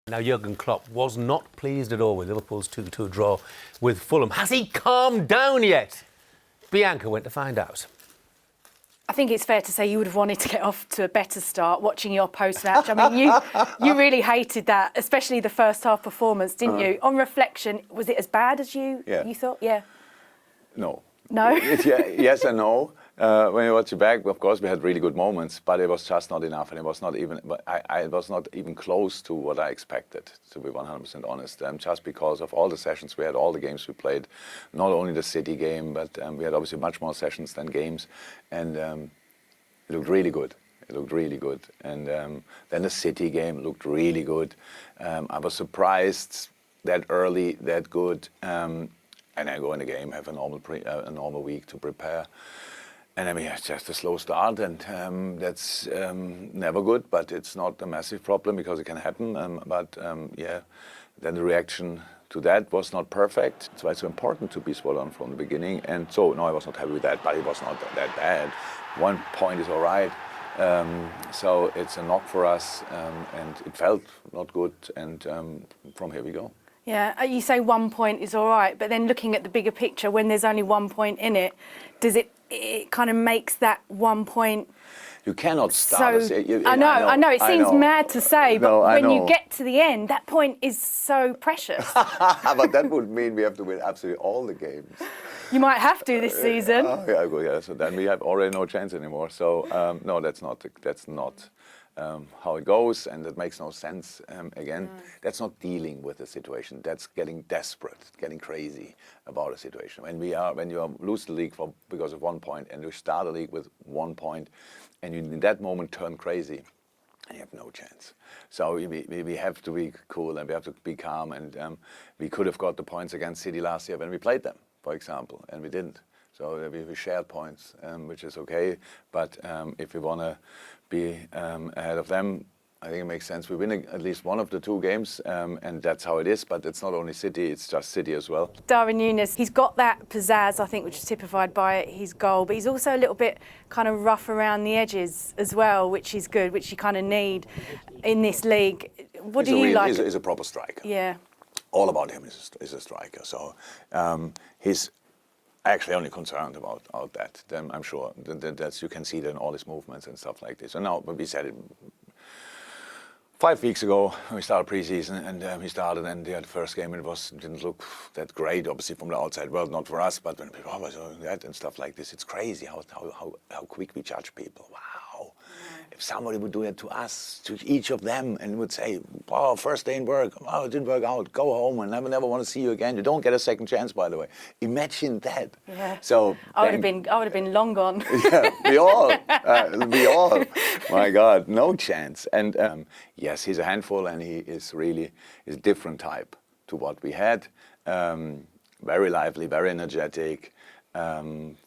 Now, Jurgen Klopp was not pleased at all with Liverpool's 2-2 draw with Fulham. Has he calmed down yet? Bianca went to find out. I think it's fair to say you would have wanted to get off to a better start watching your post-match. I mean, you really hated that, especially the first half performance, didn't you? On reflection, was it as bad as you thought? Yeah. No. No? Yes and no. When you watch it back, of course, we had really good moments, but it was just not enough, and it was not even. I was not even close to what I expected, to be 100% honest. Just because of all the sessions we had, all the games we played, not only the City game, but we had obviously much more sessions than games, and it looked really good. It looked really good, and then the City game looked really good. I was surprised that early, that good. And I go in the game, have a normal week to prepare. And I mean, it's just a slow start, and that's never good, but it's not a massive problem because it can happen. Then the reaction to that was not perfect. That's why it's so important to be spot on from the beginning. And so, no, I was not happy with that, but it was not that bad. 1 point is all right. So it's a knock for us, and it felt not good, and from here we go. Yeah, you say 1 point is all right, but then looking at the bigger picture, when there's only 1 point in it, does it kind of makes that 1 point? You cannot start. So, I know. It seems mad to say, but when you get to the end, that point is so precious. But that would mean we have to win absolutely all the games. You might have to this season. Yeah. So then we have already no chance anymore. So no, that's not how it goes, and that makes no sense. That's not dealing with the situation. That's getting desperate, getting crazy about a situation. When you lose the league because of 1 point, and you start a league with 1 point, and you in that moment turn crazy, and you have no chance. So we have to be cool, and we have to be calm, and we could have got the points against City last year when we played them, for example, and we didn't. So we shared points, which is okay. But if we want to be ahead of them, I think it makes sense we win at least one of the 2 games, and that's how it is. But it's not only City, it's just City as well. Darwin Núñez, he's got that pizzazz, I think, which is typified by his goal, but he's also a little bit kind of rough around the edges as well, which is good, which you kind of need in this league. What do you like? He's a proper striker. Yeah. All about him is a striker. So he's actually only concerned about that. Then I'm sure that you can see that in all his movements and stuff like this. And now, but we said it 5 weeks ago. We started preseason, and he started, and the first game didn't look that great. Obviously, from the outside world, not for us, but when people are doing that and stuff like this, it's crazy how quick we judge people. Wow. If somebody would do that to us, to each of them, and would say, "Oh, first day in work, oh, it didn't work out. Go home, and never want to see you again. You don't get a second chance, by the way." Imagine that. Yeah. So I would have been long gone. Yeah, we all. My God, no chance. And yes, he's a handful, and he is really a different type to what we had. Very lively, very energetic.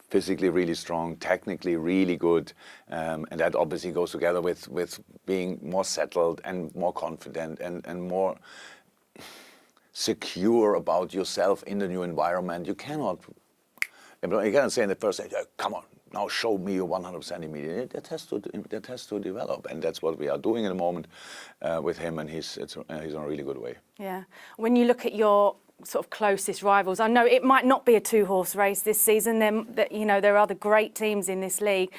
Physically really strong, technically really good, and that obviously goes together with being more settled and more confident and more secure about yourself in the new environment. You cannot say in the first day, "Come on, now show me your 100% immediately." That has to develop, and that's what we are doing at the moment with him, and he's on a really good way. Yeah. When you look at your sort of closest rivals, I know it might not be a 2-horse race this season. There are other great teams in this league,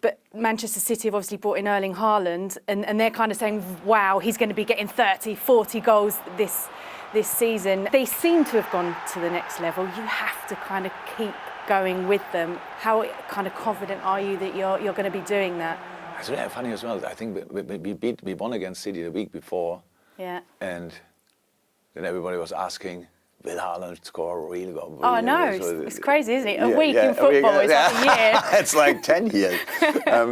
but Manchester City have obviously brought in Erling Haaland, and they're kind of saying, wow, he's going to be getting 30, 40 goals this season. They seem to have gone to the next level. You have to kind of keep going with them. How kind of confident are you that you're going to be doing that? It's really funny as well. I think we won against City the week before. Yeah. And then everybody was asking, will Haaland score a real goal? Oh, no, it's crazy, isn't it? A week in football is like a year. It's like 10 years.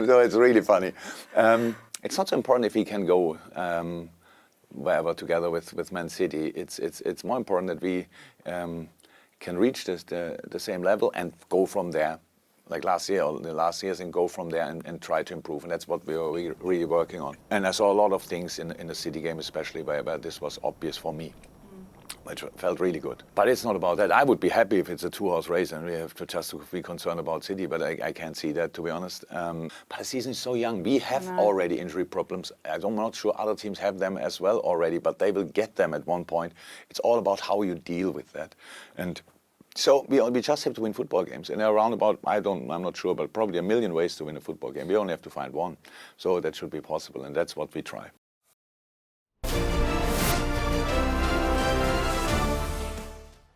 So it's really funny. It's not so important if he can go wherever together with Man City. It's more important that we can reach the same level and go from there. Like last year or the last years, and go from there and try to improve. And that's what we are really working on. And I saw a lot of things in the City game, especially where this was obvious for me. which felt really good. But it's not about that. I would be happy if it's a two-horse race and we have to just be concerned about City, but I can't see that, to be honest. But the season is so young. We have already injury problems. I'm not sure other teams have them as well already, but they will get them at one point. It's all about how you deal with that. And so we just have to win football games. And around about, I'm not sure, but probably a million ways to win a football game. We only have to find one. So that should be possible, and that's what we try.